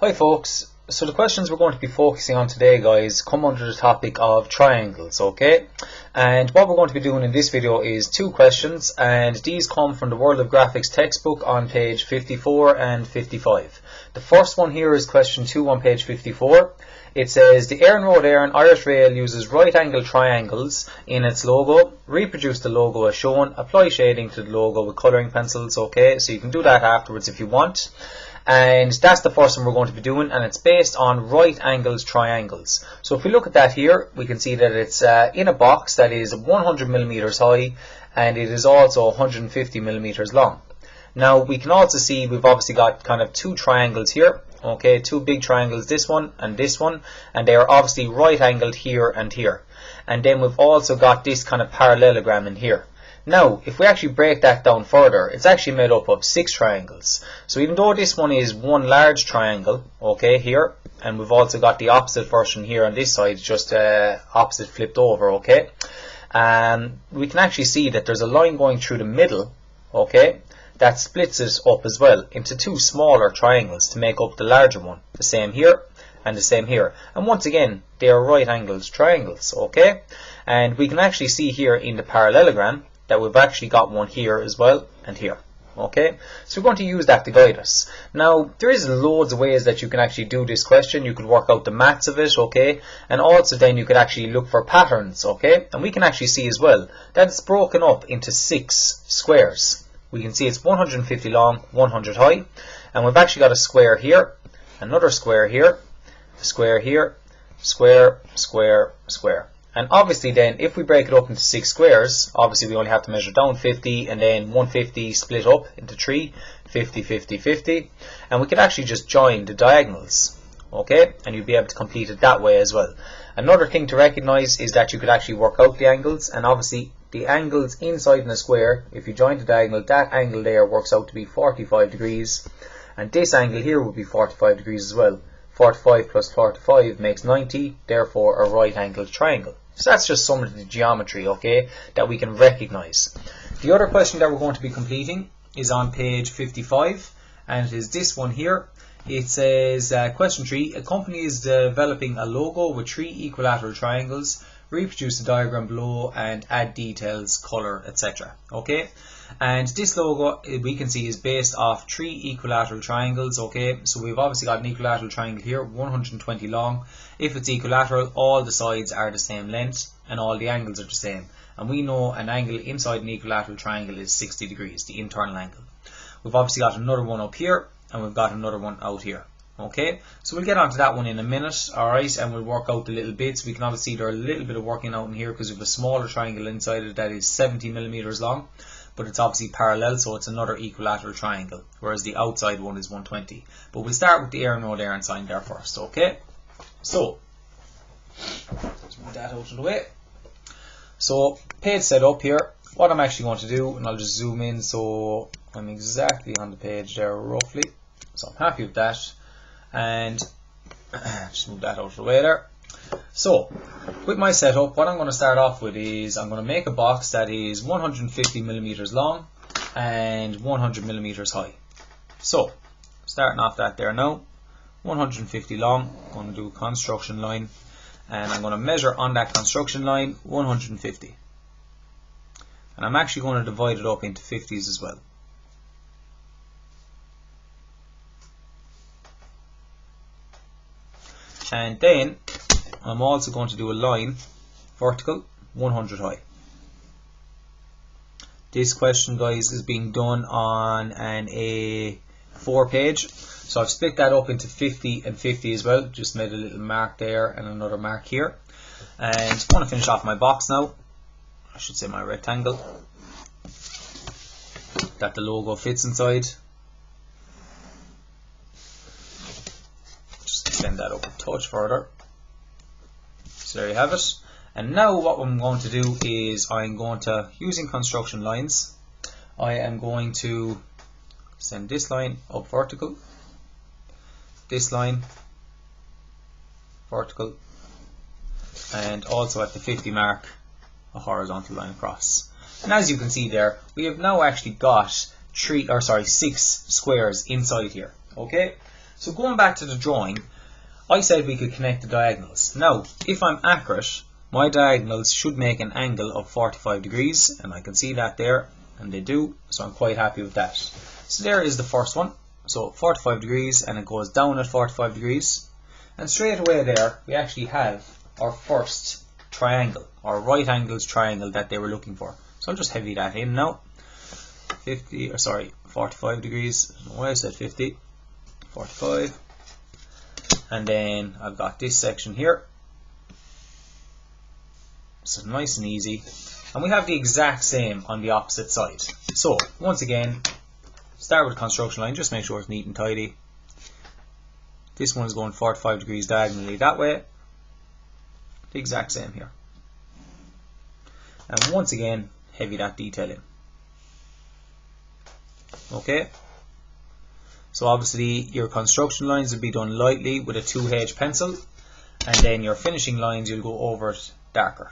Hi folks, so the questions we're going to be focusing on today, guys, come under the topic of triangles, okay? And what we're going to be doing in this video is two questions, and these come from the World of Graphics textbook on page 54 and 55. The first one here is question 2 on page 54. It says, the Iarnród Eireann Irish Rail uses right-angled triangles in its logo. Reproduce the logo as shown. Apply shading to the logo with colouring pencils, okay? So you can do that afterwards if you want. And that's the first one we're going to be doing, and it's based on right-angled triangles. So if we look at that here, we can see that it's in a box that is 100 millimeters high, and it is also 150 millimeters long. Now we can also see we've obviously got kind of two triangles here, okay, two big triangles, this one, and they are obviously right angled here and here. And then we've also got this kind of parallelogram in here. Now, if we actually break that down further, it's actually made up of 6 triangles. So even though this one is one large triangle, okay, here, and we've also got the opposite version here on this side, just opposite flipped over, okay, we can actually see that there's a line going through the middle, okay, that splits it up as well into 2 smaller triangles to make up the larger one. The same here and the same here. And once again, they are right-angled triangles, okay? And we can actually see here in the parallelogram that we've actually got one here as well and here, okay? So we're going to use that to guide us. Now, there is loads of ways that you can actually do this question. You could work out the maths of it, okay? And also then you could actually look for patterns, okay? And we can actually see as well that it's broken up into 6 squares. We can see it's 150 long, 100 high, and we've actually got a square here, another square here, a square here, square, square, square. And obviously then, if we break it up into 6 squares, obviously we only have to measure down 50, and then 150 split up into 3, 50, 50, 50, and we can actually just join the diagonals, okay? And you'll be able to complete it that way as well. Another thing to recognize is that you could actually work out the angles, and obviously the angles inside in a square, if you join the diagonal, that angle there works out to be 45 degrees, and this angle here would be 45 degrees as well. 45 plus 45 makes 90, therefore a right-angled triangle. So that's just some of the geometry, okay, that we can recognize. The other question that we're going to be completing is on page 55, and it is this one here. It says, question 3, a company is developing a logo with 3 equilateral triangles. Reproduce the diagram below and add details, color, etc. Okay, and this logo we can see is based off 3 equilateral triangles, okay? So we've obviously got an equilateral triangle here, 120 long. If it's equilateral, all the sides are the same length and all the angles are the same. And we know an angle inside an equilateral triangle is 60 degrees, the internal angle. We've obviously got another one up here, and we've got another one out here. Okay, so we'll get onto that one in a minute, alright, and we'll work out the little bits. We can obviously see there are a little bit of working out in here because we have a smaller triangle inside it that is 70 millimeters long, but it's obviously parallel, so it's another equilateral triangle, whereas the outside one is 120. But we'll start with the Iarnród Eireann sign there first, okay? So, let's move that out of the way. So, page set up here. What I'm actually going to do, and I'll just zoom in so I'm exactly on the page there roughly. So I'm happy with that. And just move that out of the way there. So, with my setup, what I'm going to start off with is I'm going to make a box that is 150 millimeters long and 100 millimeters high. So, starting off that there now, 150 long, I'm going to do a construction line, and I'm going to measure on that construction line 150. And I'm actually going to divide it up into 50s as well. And then I'm also going to do a line, vertical, 100 high. This question, guys, is being done on an A4 page. So I've split that up into 50 and 50 as well. Just made a little mark there and another mark here. And I want to finish off my box now. I should say my rectangle that the logo fits inside. Extend that up a touch further. So there you have it. And now what I'm going to do is I'm going to, using construction lines, I am going to send this line up vertical, this line vertical, and also at the 50 mark a horizontal line across. And as you can see there, we have now actually got 6 squares inside here. Okay, So going back to the drawing, I said we could connect the diagonals. Now, if I'm accurate, my diagonals should make an angle of 45 degrees, and I can see that there, and they do, so I'm quite happy with that. So there is the first one, so 45 degrees, and it goes down at 45 degrees, and straight away there, we actually have our first triangle, our right angles triangle that they were looking for. So I'll just heavy that in now. 45 degrees, I don't know why I said 50, 45, and then I've got this section here. So nice and easy, and we have the exact same on the opposite side. So once again, start with the construction line, just make sure it's neat and tidy. This one is going 45 degrees diagonally that way, the exact same here. And once again, heavy that detail in. Okay, so obviously your construction lines will be done lightly with a 2H pencil, and then your finishing lines you'll go over it darker.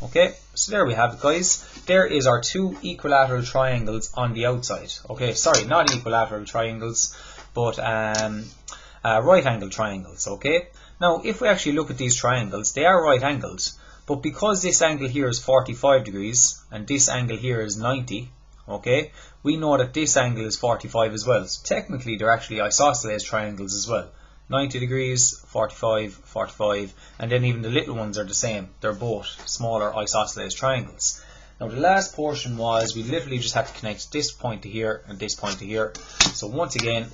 Okay, so there we have it, guys. There is our two equilateral triangles on the outside. Okay, sorry, not equilateral triangles, but right angle triangles. Okay, now if we actually look at these triangles, they are right angles, but because this angle here is 45 degrees and this angle here is 90, okay, we know that this angle is 45 as well. So technically they're actually isosceles triangles as well. 90 degrees, 45, 45, and then even the little ones are the same. They're both smaller isosceles triangles. Now the last portion was we literally just had to connect this point to here and this point to here. So once again,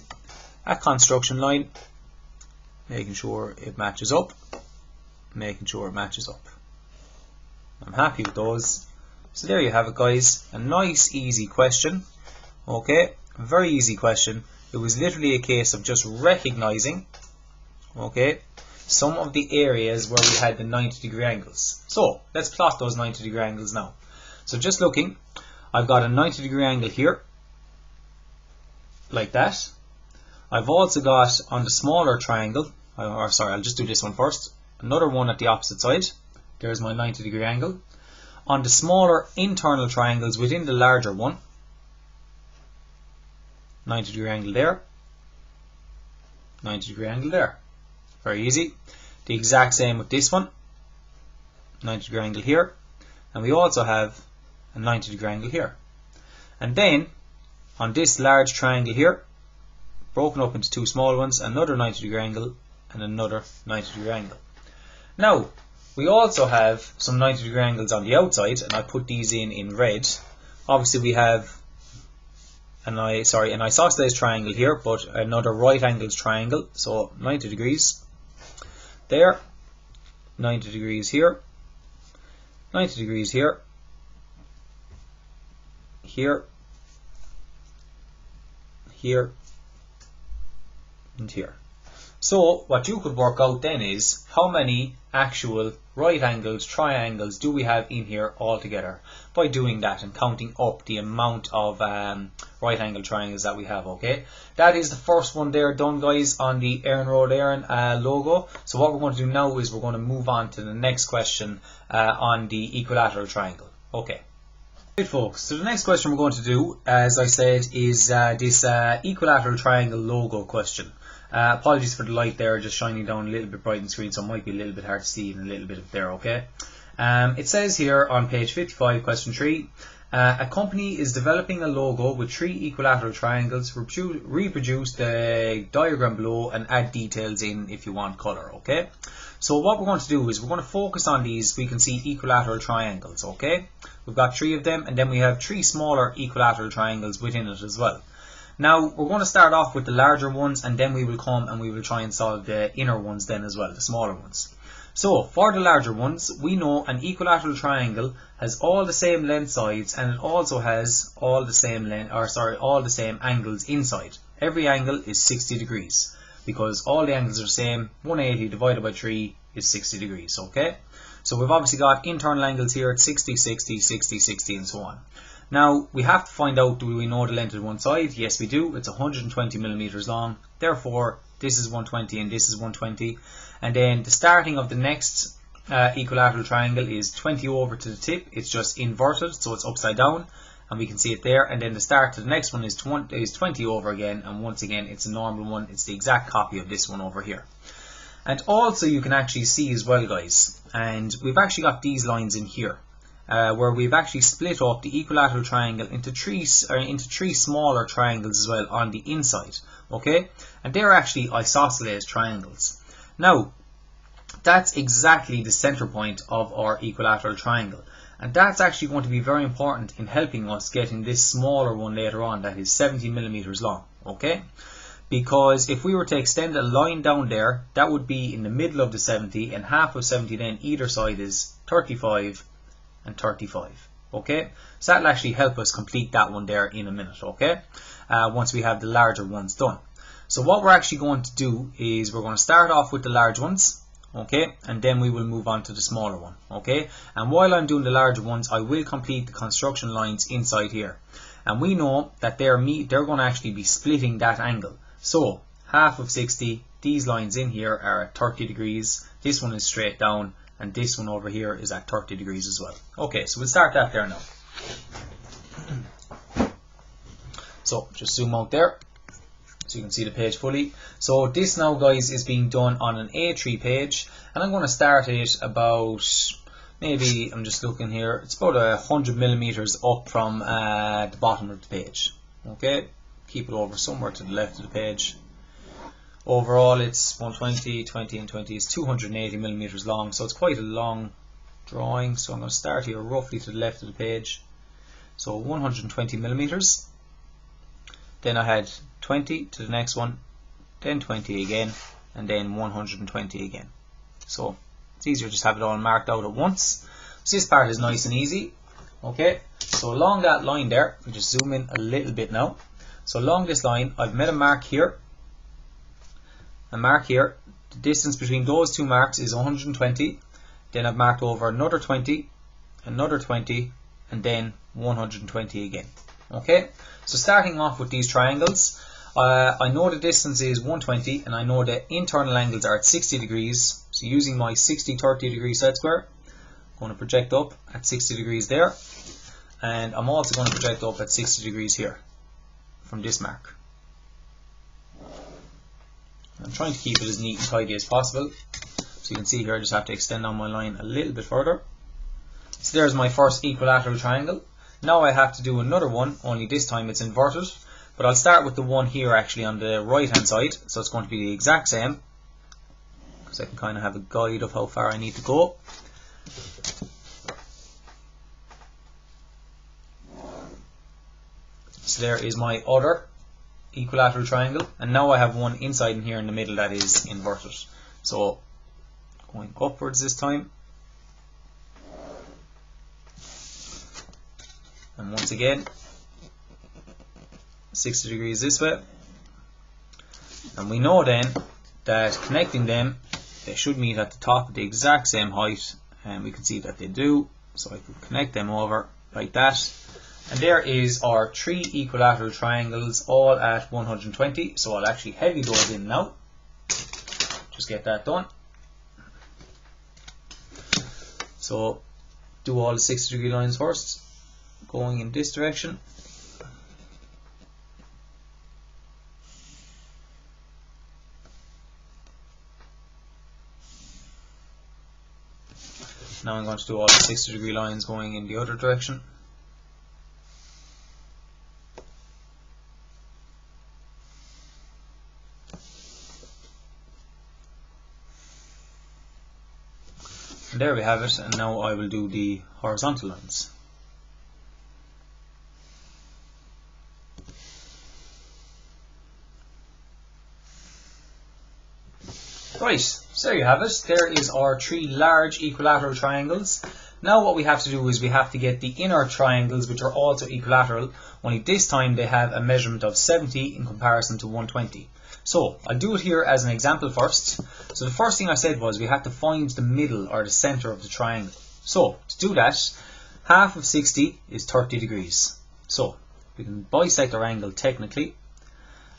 a construction line, making sure it matches up, making sure it matches up. I'm happy with those. So there you have it, guys. A nice easy question. Okay, a very easy question. It was literally a case of just recognizing, okay, some of the areas where we had the 90-degree angles. So let's plot those 90-degree angles now. So just looking, I've got a 90-degree angle here, like that. I've also got on the smaller triangle, or sorry, I'll just do this one first, another one at the opposite side. There's my 90-degree angle. On the smaller internal triangles within the larger one, 90-degree angle there, 90-degree angle there. Very easy. The exact same with this one, 90-degree angle here, and we also have a 90-degree angle here. And then on this large triangle here, broken up into two small ones, another 90-degree angle and another 90-degree angle. Now we also have some 90-degree angles on the outside, and I put these in red. Obviously we have an isosceles triangle here, but another right angles triangle, so 90 degrees there, 90 degrees here, 90 degrees here, here, here, and here. So what you could work out then is how many actual right angles triangles do we have in here altogether by doing that and counting up the amount of right angle triangles that we have. Okay, that is the first one there done, guys, on the Iarnród Eireann logo. So what we're going to do now is we're going to move on to the next question on the equilateral triangle. Okay. Right, folks, so the next question we're going to do, as I said, is this equilateral triangle logo question. Apologies for the light there, just shining down a little bit bright on the screen, so it might be a little bit hard to see and a little bit of there, okay? It says here on page 55, question 3, a company is developing a logo with 3 equilateral triangles. Reproduce the diagram below and add details in if you want colour, okay? So what we're going to do is we're going to focus on these. We can see equilateral triangles, okay? We've got 3 of them, and then we have 3 smaller equilateral triangles within it as well. Now we're going to start off with the larger ones, and then we will come and we will try and solve the inner ones then as well, the smaller ones. So for the larger ones, we know an equilateral triangle has all the same length sides, and it also has all the same all the same angles inside. Every angle is 60 degrees because all the angles are the same. 180 divided by 3 is 60 degrees, okay? So we've obviously got internal angles here at 60, 60, 60, 60 and so on. Now we have to find out, do we know the length of one side? Yes, we do. It's 120 millimeters long. Therefore, this is 120 and this is 120. And then the starting of the next equilateral triangle is 20 over to the tip. It's just inverted, so it's upside down. and we can see it there, and then the start to the next one is 20 over again, and once again it's a normal one. It's the exact copy of this one over here. And also you can actually see as well, guys, and we've actually got these lines in here where we've actually split up the equilateral triangle into three smaller triangles as well on the inside, okay, and they're actually isosceles triangles. Now that's exactly the center point of our equilateral triangle, and that's actually going to be very important in helping us getting this smaller one later on that is 70 millimeters long, okay, because if we were to extend a line down there, that would be in the middle of the 70, and half of 70 then either side is 35 and 35, okay, so that'll actually help us complete that one there in a minute, okay, once we have the larger ones done. So what we're actually going to do is we're going to start off with the large ones, okay, and then we will move on to the smaller one, okay, and while I'm doing the larger ones I will complete the construction lines inside here, and we know that they're going to actually be splitting that angle. So half of 60, these lines in here are at 30 degrees, this one is straight down, and this one over here is at 30 degrees as well. Okay, so we'll start that there now. So just zoom out there so you can see the page fully. So this now, guys, is being done on an A3 page, and I'm going to start it about, maybe, I'm just looking here, it's about 100 millimeters up from the bottom of the page. Okay, keep it over somewhere to the left of the page. Overall it's 120, 20 and 20 is 280 millimeters long, so it's quite a long drawing. So I'm going to start here roughly to the left of the page, so 120 millimeters. Then I had 20 to the next one, then 20 again, and then 120 again. So it's easier just have it all marked out at once. So this part is nice and easy. Okay, so along that line there, we just zoom in a little bit now. So along this line I've made a mark here, the distance between those two marks is 120, then I've marked over another 20, another 20, and then 120 again. Okay, so starting off with these triangles, I know the distance is 120, and I know the internal angles are at 60 degrees, so using my 60-30 degree set square, I'm going to project up at 60 degrees there, and I'm also going to project up at 60 degrees here from this mark. I'm trying to keep it as neat and tidy as possible. So you can see here I just have to extend on my line a little bit further. So there's my first equilateral triangle. Now I have to do another one, only this time it's inverted. But I'll start with the one here actually on the right hand side. So it's going to be the exact same, because I can kind of have a guide of how far I need to go. So there is my other equilateral triangle, and now I have one inside in here in the middle that is inverted. So going upwards this time, and once again 60 degrees this way, and we know then that connecting them, they should meet at the top at the exact same height, and we can see that they do. So I could connect them over like that. And there is our three equilateral triangles, all at 120. So I'll actually heavy those in now. Just get that done. So do all the 60 degree lines first, going in this direction. Now I'm going to do all the 60 degree lines going in the other direction. And there we have it, and now I will do the horizontal lines. Right, so there you have it. There is our three large equilateral triangles. Now what we have to do is we have to get the inner triangles, which are also equilateral, only this time they have a measurement of 70 in comparison to 120. So I'll do it here as an example first. So the first thing I said was we have to find the middle or the center of the triangle. So to do that, half of 60 is 30 degrees. So we can bisect our angle technically,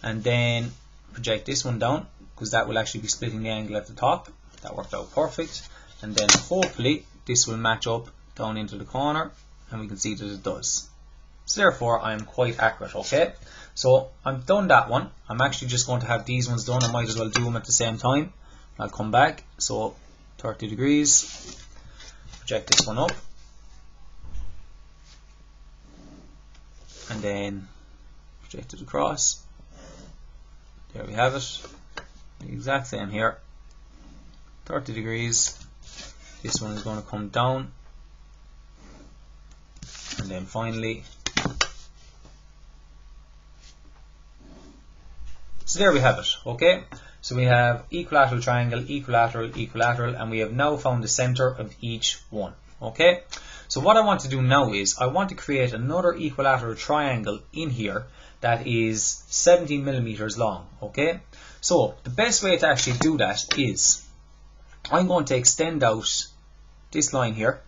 and then project this one down, because that will actually be splitting the angle at the top. That worked out perfect. And then hopefully this will match up down into the corner, and we can see that it does. So therefore I'm quite accurate, okay? So I've done that one. I'm actually just going to have these ones done. I might as well do them at the same time. I'll come back. So 30 degrees. Project this one up. And then project it across. There we have it. The exact same here. 30 degrees. This one is going to come down. And then finally, so there we have it, okay? So we have equilateral triangle, equilateral, equilateral, and we have now found the center of each one, okay? So what I want to do now is, I want to create another equilateral triangle in here that is 70 millimeters long, okay? So the best way to actually do that is, I'm going to extend out this line here.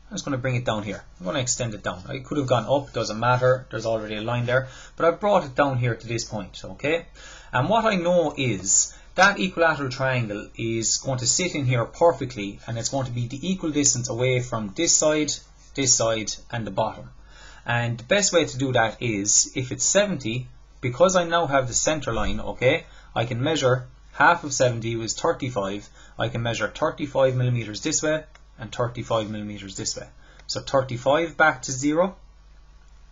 I'm just going to bring it down here. I'm going to extend it down. I could have gone up, doesn't matter, there's already a line there, but I've brought it down here to this point, okay? And what I know is that equilateral triangle is going to sit in here perfectly, and it's going to be the equal distance away from this side, and the bottom. And the best way to do that is, if it's 70, because I now have the center line, okay, I can measure half of 70 was 35. I can measure 35 millimeters this way, and 35 millimeters this way. So 35 back to 0.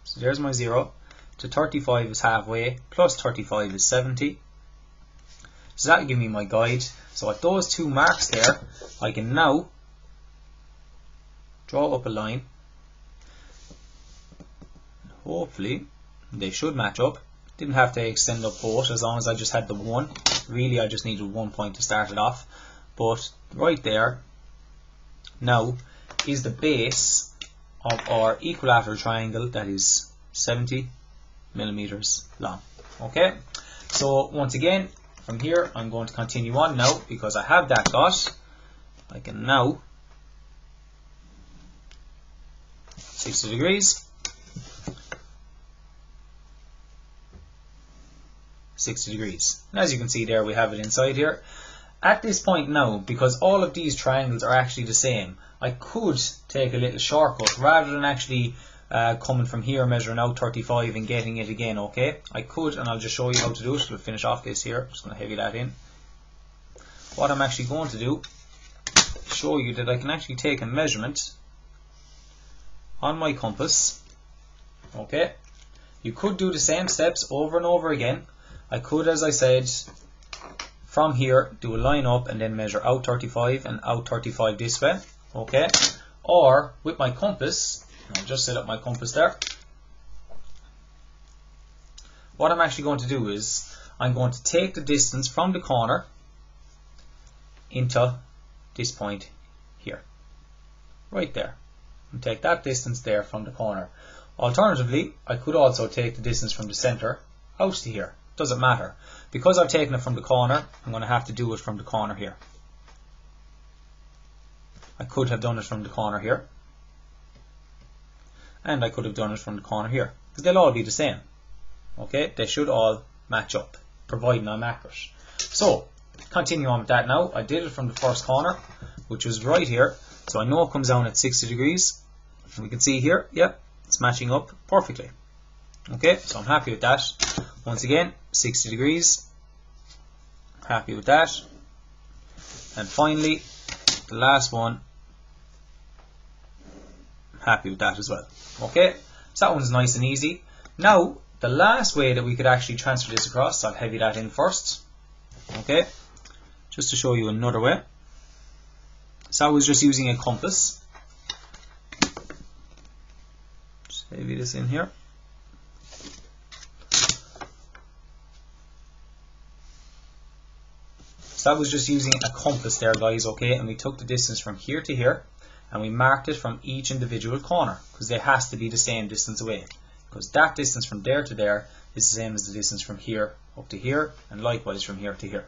So there's my 0. To 35 is halfway, plus 35 is 70. So that'll give me my guide. So at those two marks there, I can now draw up a line. Hopefully they should match up. Didn't have to extend up both, as long as I just had the one. Really I just needed 1 point to start it off. But right there now is the base of our equilateral triangle that is 70 millimeters long. Okay, so once again from here I'm going to continue on now, because I have that got. I can now 60 degrees, 60 degrees. And as you can see there, we have it inside here. At this point now, because all of these triangles are actually the same, I could take a little shortcut rather than actually coming from here, measuring out 35 and getting it again, okay? I could, and I'll just show you how to do it. We'll finish off this here. I'm just going to heavy that in. What I'm actually going to do is show you that I can actually take a measurement on my compass, okay? You could do the same steps over and over again. I could, as I said, from here do a line up and then measure out 35 and out 35 this way, okay? Or with my compass, I'll just set up my compass there. What I'm actually going to do is I'm going to take the distance from the corner into this point here, right there, and take that distance there from the corner. Alternatively, I could also take the distance from the center out to here. Doesn't matter. Because I've taken it from the corner, I'm going to have to do it from the corner here. I could have done it from the corner here, and I could have done it from the corner here, because they'll all be the same. Okay, they should all match up, providing I'm accurate. So, continue on with that now. I did it from the first corner, which was right here, so I know it comes down at 60 degrees. And we can see here, yep, it's matching up perfectly. Okay, so I'm happy with that. Once again, 60 degrees, happy with that. And finally, the last one, happy with that as well. Okay, so that one's nice and easy. Now, the last way that we could actually transfer this across, I'll heavy that in first. Okay, just to show you another way. So I was just using a compass. Just heavy this in here. So I was just using a compass there, guys, okay, and we took the distance from here to here, and we marked it from each individual corner, because it has to be the same distance away, because that distance from there to there is the same as the distance from here up to here, and likewise from here to here.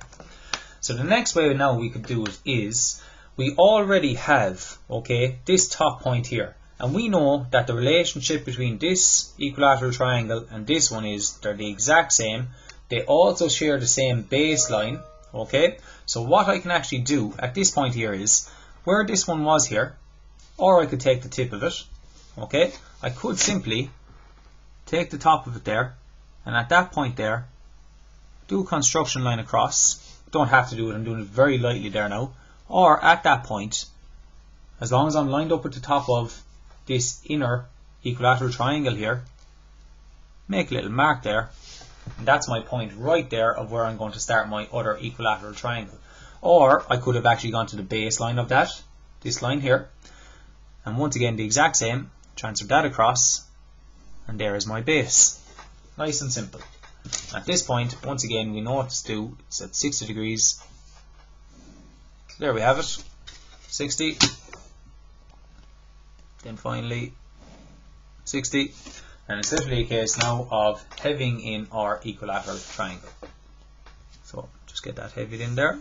So the next way now we could do it is, we already have, okay, this top point here, and we know that the relationship between this equilateral triangle and this one is they're the exact same. They also share the same baseline. Okay, so what I can actually do at this point here is, where this one was here, or I could take the tip of it, okay, I could simply take the top of it there, and at that point there, do a construction line across. Don't have to do it, I'm doing it very lightly there now. Or at that point, as long as I'm lined up with the top of this inner equilateral triangle here, make a little mark there, and that's my point right there of where I'm going to start my other equilateral triangle. Or I could have actually gone to the baseline of that, this line here, and once again the exact same, transfer that across, and there is my base. Nice and simple. At this point, once again, we know what to do. It's at 60 degrees. There we have it, 60. Then finally 60. And it's literally a case now of heavying in our equilateral triangle. So just get that heavied in there.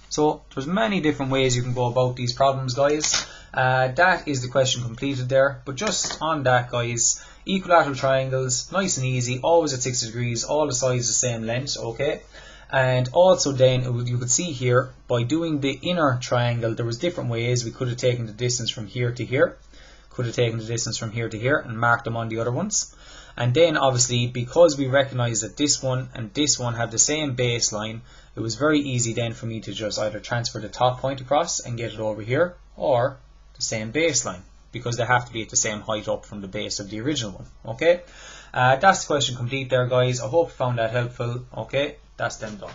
So there's many different ways you can go about these problems, guys. That is the question completed there. But just on that, guys, equilateral triangles, nice and easy, always at 60 degrees, all the sides the same length, okay? And also then, you could see here, by doing the inner triangle, there was different ways. We could have taken the distance from here to here, could have taken the distance from here to here, and marked them on the other ones. And then obviously, because we recognize that this one and this one have the same baseline, it was very easy then for me to just either transfer the top point across and get it over here, or the same baseline, because they have to be at the same height up from the base of the original one. Okay, that's the question complete there, guys. I hope you found that helpful. Okay, that's them done.